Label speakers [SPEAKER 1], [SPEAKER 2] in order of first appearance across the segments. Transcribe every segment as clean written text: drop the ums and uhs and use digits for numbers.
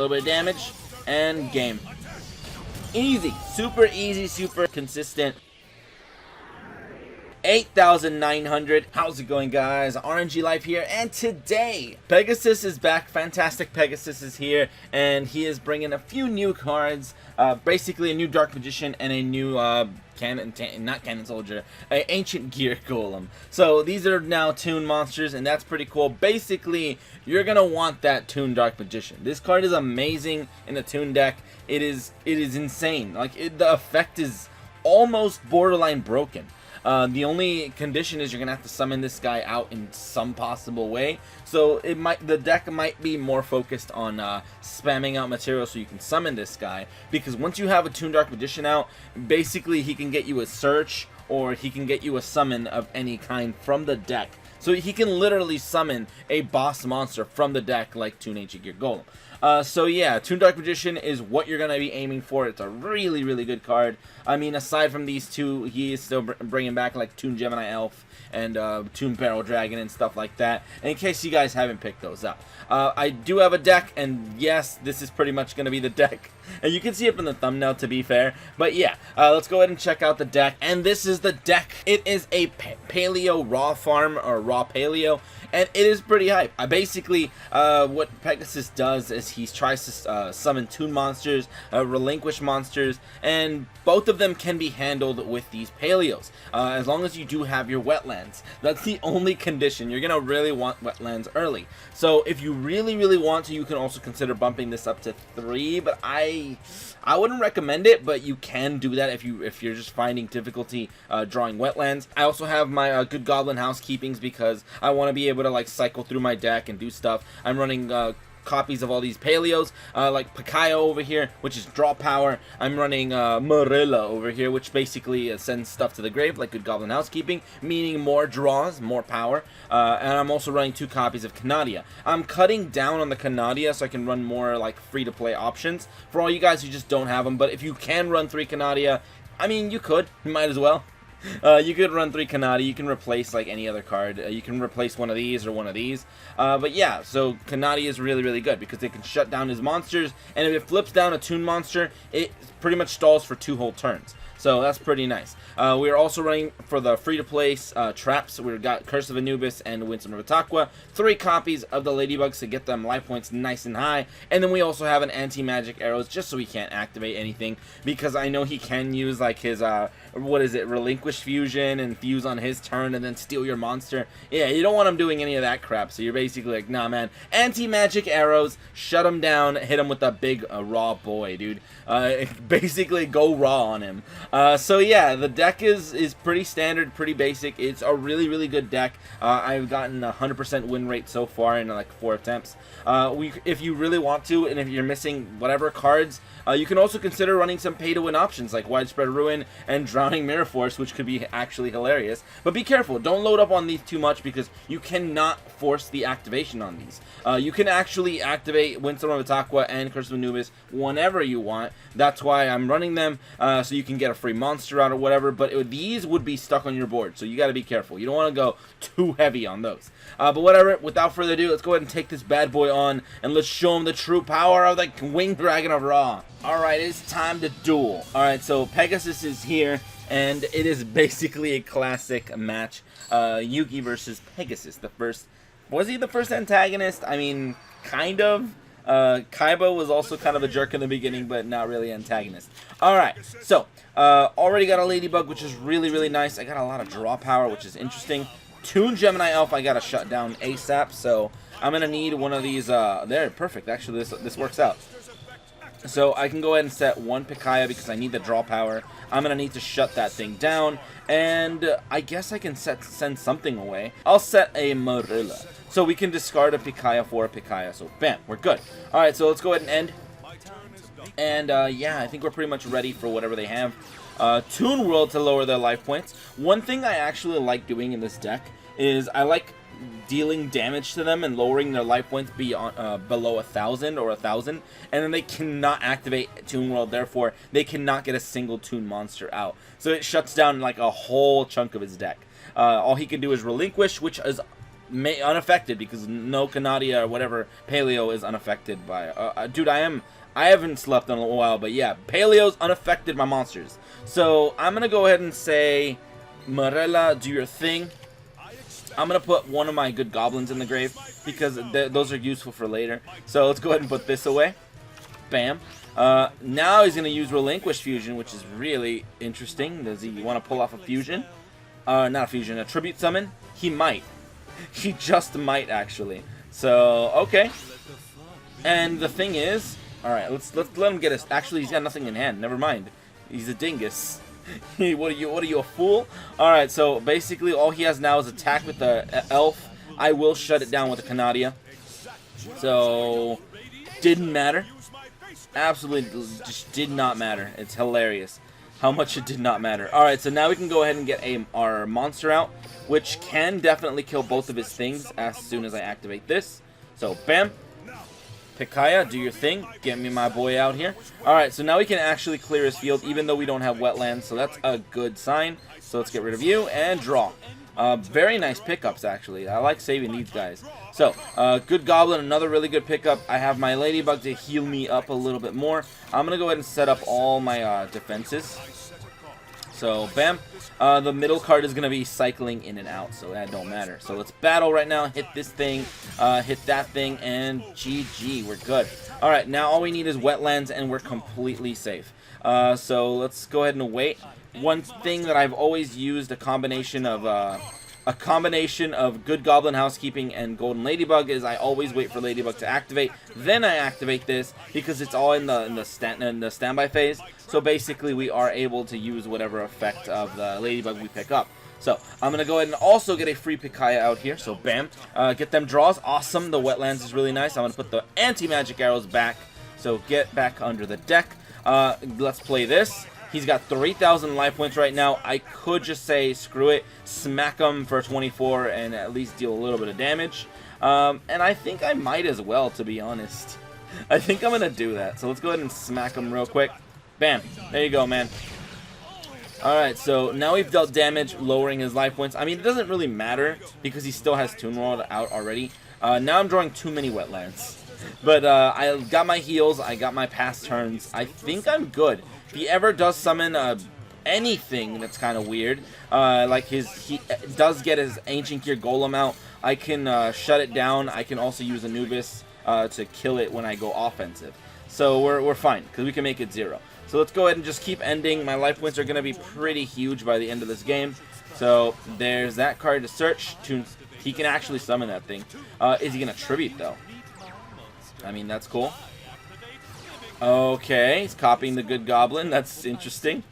[SPEAKER 1] little bit of damage, and game. Easy, super easy, super consistent. 8,900. How's it going, guys? aRenG Life here, and today Pegasus is back. Fantastic Pegasus is here, and he is bringing a few new cards, basically a new Dark Magician and a new not Cannon Soldier, Ancient Gear Golem. So these are now Toon monsters, and that's pretty cool. Basically, you're gonna want that Toon Dark Magician. This card is amazing in the Toon deck. It is insane. Like the effect is almost borderline broken. The only condition is you're gonna have to summon this guy out in some possible way. So the deck might be more focused on spamming out material so you can summon this guy. Because once you have a Toon Dark Magician out, basically he can get you a search or he can get you a summon of any kind from the deck. So he can literally summon a boss monster from the deck like Toon Ancient Gear Golem. So yeah, Toon Dark Magician is what you're going to be aiming for. It's a really, really good card. I mean, aside from these two, he is still bringing back like Toon Gemini Elf and Toon Barrel Dragon and stuff like that, in case you guys haven't picked those up. I do have a deck, and yes, this is pretty much going to be the deck. And you can see it from the thumbnail, to be fair. But yeah, let's go ahead and check out the deck. And this is the deck. It is a Paleo Raw Farm, or Raw Paleo. And it is pretty hype. Basically, what Pegasus does is he tries to summon Toon monsters, relinquish monsters, and both of them can be handled with these Paleos, as long as you do have your wetlands. That's the only condition. You're going to really want wetlands early. So if you really, really want to, you can also consider bumping this up to 3, but I wouldn't recommend it, but you can do that if you're just finding difficulty drawing wetlands. I also have my Good Goblin Housekeepings because I want to be able to like cycle through my deck and do stuff. I'm running copies of all these Paleos, like Pakaya over here, which is draw power. I'm running Marilla over here, which basically sends stuff to the grave, like Good Goblin Housekeeping, meaning more draws, more power. And I'm also running 2 copies of Canadia. I'm cutting down on the Canadia so I can run more like free-to-play options for all you guys who just don't have them. But if you can run 3 Canadia, I mean, you might as well. You could run 3 Canadia. You can replace like any other card. You can replace one of these or one of these. But yeah, so Canadia is really, really good because they can shut down his monsters, and if it flips down a Toon monster, it pretty much stalls for 2 whole turns. So that's pretty nice. We are also running for the free-to-play traps. We've got Curse of Anubis and Winsome of Ataqua. 3 copies of the Ladybugs to get them life points nice and high. And then we also have an anti-magic arrows just so he can't activate anything. Because I know he can use like his, relinquish fusion and fuse on his turn and then steal your monster. Yeah, you don't want him doing any of that crap. So you're basically like, nah man, anti-magic arrows, shut him down, hit him with a big raw boy, dude. Basically go raw on him. So yeah, the deck is pretty standard, pretty basic. It's a really, really good deck. I've gotten 100% win rate so far in like 4 attempts. If you really want to, and if you're missing whatever cards, you can also consider running some pay-to-win options like Widespread Ruin and Drowning Mirror Force, which could be actually hilarious. But be careful, don't load up on these too much because you cannot force the activation on these. You can actually activate Winsome of Ataqua and Curse of Anubis whenever you want. That's why I'm running them, so you can get a free monster out or whatever, but these would be stuck on your board, so you got to be careful. You don't want to go too heavy on those. But whatever, without further ado, let's go ahead and take this bad boy on, and let's show him the true power of the Winged Dragon of Ra. Alright, it's time to duel. Alright, so Pegasus is here, and it is basically a classic match. YuGiOh versus Pegasus. Was he the first antagonist? I mean, kind of. Kaiba was also kind of a jerk in the beginning, but not really antagonist. Alright, so, already got a Ladybug, which is really, really nice. I got a lot of draw power, which is interesting. Toon Gemini Elf I gotta shut down ASAP, so I'm gonna need one of these, there, perfect, actually this works out. So I can go ahead and set 1 Pakaya because I need the draw power. I'm going to need to shut that thing down. And I guess I can send something away. I'll set a Marilla. So we can discard a Pakaya for a Pakaya. So bam, we're good. Alright, so let's go ahead and end. And yeah, I think we're pretty much ready for whatever they have. Toon World to lower their life points. One thing I actually like doing in this deck is I like dealing damage to them and lowering their life points beyond below 1,000 or 1,000, and then they cannot activate Toon World. Therefore, they cannot get a single Toon monster out. So it shuts down like a whole chunk of his deck. All he can do is relinquish, which is unaffected because no Canadia or whatever Paleo is unaffected by. Dude, I haven't slept in a while, but yeah, Paleo's unaffected by monsters. So I'm gonna go ahead and say, Morella, do your thing. I'm gonna put one of my good goblins in the grave because those are useful for later. So let's go ahead and put this away. Bam. Now he's gonna use Relinquish Fusion, which is really interesting. Does he want to pull off a fusion? Not a fusion, a tribute summon? He might. He just might, actually. So, okay. And the thing is, alright, let's let him get us. Actually, he's got nothing in hand. Never mind. He's a dingus. What are you, a fool? Alright, so basically all he has now is attack with the elf. I will shut it down with the Canadia. So, didn't matter. Absolutely just did not matter. It's hilarious how much it did not matter. Alright, so now we can go ahead and get our monster out, which can definitely kill both of his things as soon as I activate this. So, bam. Pikaya, do your thing. Get me my boy out here. Alright, so now we can actually clear his field, even though we don't have wetlands, so that's a good sign. So let's get rid of you and draw. Very nice pickups, actually. I like saving these guys. So, good goblin, another really good pickup. I have my ladybug to heal me up a little bit more. I'm going to go ahead and set up all my defenses. So, bam. The middle card is going to be cycling in and out, so that don't matter. So let's battle right now. Hit this thing, hit that thing, and GG. We're good. Alright, now all we need is wetlands, and we're completely safe. So let's go ahead and wait. One thing that I've always used, a combination of good Goblin Housekeeping and Golden Ladybug, is I always wait for Ladybug to activate, then I activate this because it's all in the standby phase. So basically, we are able to use whatever effect of the Ladybug we pick up. So I'm gonna go ahead and also get a free Pikaya out here. So bam, get them draws. Awesome. The wetlands is really nice. I'm gonna put the anti-magic arrows back. So get back under the deck. Let's play this. He's got 3,000 life points right now. I could just say, screw it, smack him for 24 and at least deal a little bit of damage. And I think I might as well, to be honest. I think I'm going to do that. So let's go ahead and smack him real quick. Bam. There you go, man. Alright, so now we've dealt damage, lowering his life points. I mean, it doesn't really matter because he still has Toon World out already. Now I'm drawing too many wetlands. But I got my heals, I got my past turns. I think I'm good. If he ever does summon anything that's kind of weird, like he does get his Ancient Gear Golem out, I can shut it down. I can also use Anubis to kill it when I go offensive. So we're fine, because we can make it 0. So let's go ahead and just keep ending. My life points are going to be pretty huge by the end of this game. So there's that card to search. He can actually summon that thing. Is he going to tribute, though? I mean, that's cool. Okay, he's copying the Good Goblin. That's interesting.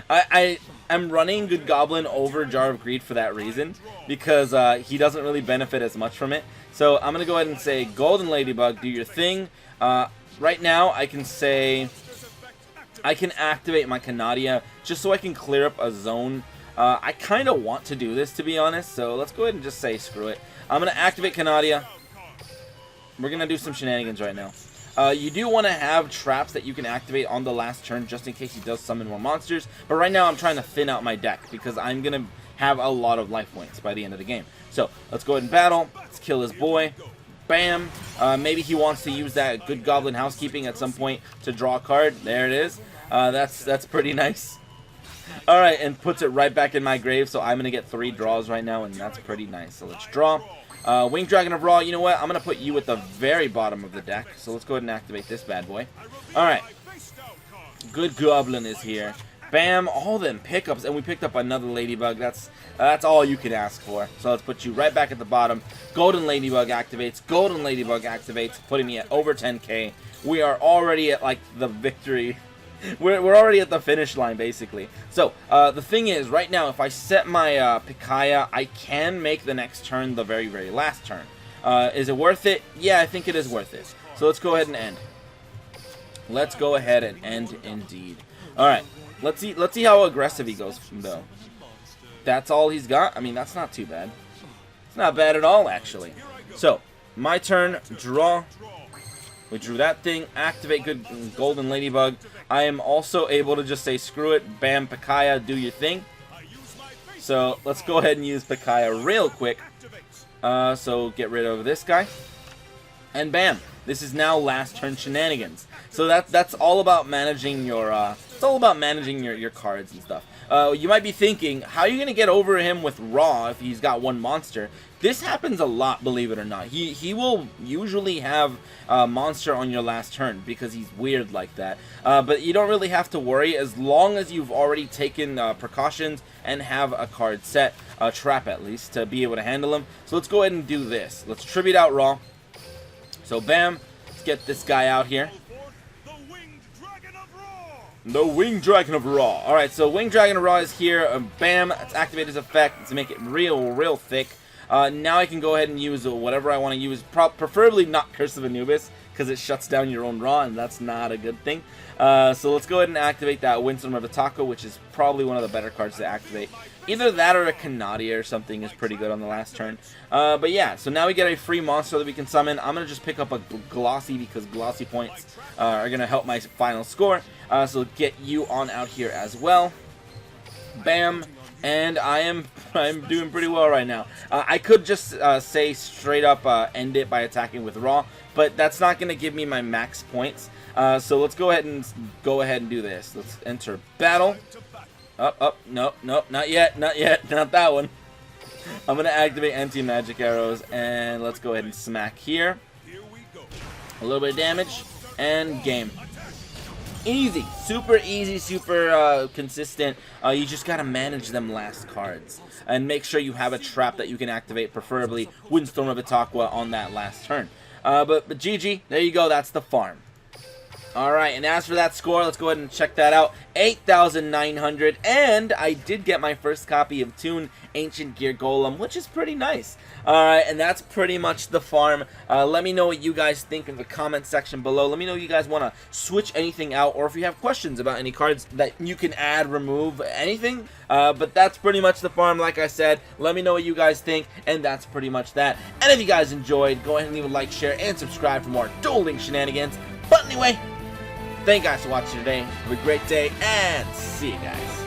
[SPEAKER 1] I'm running Good Goblin over Jar of Greed for that reason, because he doesn't really benefit as much from it. So I'm going to go ahead and say, Golden Ladybug, do your thing. Right now, I can say, I can activate my Canadia just so I can clear up a zone. I kind of want to do this, to be honest, so let's go ahead and just say, screw it. I'm going to activate Canadia. We're going to do some shenanigans right now. You do want to have traps that you can activate on the last turn just in case he does summon more monsters. But right now I'm trying to thin out my deck because I'm going to have a lot of life points by the end of the game. So let's go ahead and battle. Let's kill his boy. Bam. Maybe he wants to use that Good Goblin Housekeeping at some point to draw a card. There it is. That's pretty nice. Alright, and puts it right back in my grave. So I'm going to get 3 draws right now, and that's pretty nice. So let's draw. Winged Dragon of Ra, you know what? I'm going to put you at the very bottom of the deck. So let's go ahead and activate this bad boy. Alright. Good Goblin is here. Bam, all them pickups. And we picked up another Ladybug. That's all you can ask for. So let's put you right back at the bottom. Golden Ladybug activates. Golden Ladybug activates, putting me at over 10k. We are already at, like, the victory. We're already at the finish line, basically. So, the thing is, right now, if I set my Pikaya, I can make the next turn the very, very last turn. Is it worth it? Yeah, I think it is worth it. So let's go ahead and end. Let's go ahead and end, indeed. Alright, let's see how aggressive he goes, though. That's all he's got? I mean, that's not too bad. It's not bad at all, actually. So, my turn, draw. We drew that thing, activate Good Golden Ladybug. I am also able to just say, screw it, bam, Pikaya, do your thing. So, let's go ahead and use Pikaya real quick. So get rid of this guy. And bam, this is now last turn shenanigans. So that's all about managing your your cards and stuff. You might be thinking, how are you gonna get over him with Raw if he's got one monster? This happens a lot, believe it or not. He will usually have a monster on your last turn because he's weird like that. But you don't really have to worry as long as you've already taken precautions and have a card set, a trap at least, to be able to handle him. So let's go ahead and do this. Let's tribute out Raw. So bam, let's get this guy out here. The Winged Dragon of Raw. Alright, so Winged Dragon of Raw is here. Bam, let's activate his effect to make it real thick. Now I can go ahead and use whatever I want to use. Preferably not Curse of Anubis, because it shuts down your own Raw, and that's not a good thing. So let's go ahead and activate that Windstorm of Itako, which is probably one of the better cards to activate. Either that or a Canadia or something is pretty good on the last turn. But yeah, so now we get a free monster that we can summon. I'm going to just pick up a Glossy because Glossy points are going to help my final score. So get you on out here as well. Bam. And I'm doing pretty well right now. I could just say straight up end it by attacking with Raw, but that's not going to give me my max points. So let's go ahead and do this. Let's enter battle. No, not yet, not that one. I'm going to activate anti-magic arrows, and let's go ahead and smack here. A little bit of damage, and game. Easy, super easy, super consistent. You just gotta manage them last cards and make sure you have a trap that you can activate, preferably Windstorm of Itaqua on that last turn. But GG, there you go, that's the farm. Alright, and as for that score, let's go ahead and check that out. 8,900, and I did get my first copy of Toon Ancient Gear Golem, which is pretty nice. Alright, and that's pretty much the farm. Let me know what you guys think in the comment section below. Let me know if you guys want to switch anything out, or if you have questions about any cards that you can add, remove, anything. But that's pretty much the farm, like I said. Let me know what you guys think, and that's pretty much that. And if you guys enjoyed, go ahead and leave a like, share, and subscribe for more Duel Links shenanigans. But anyway, thank you guys for watching today. Have a great day, and see you guys.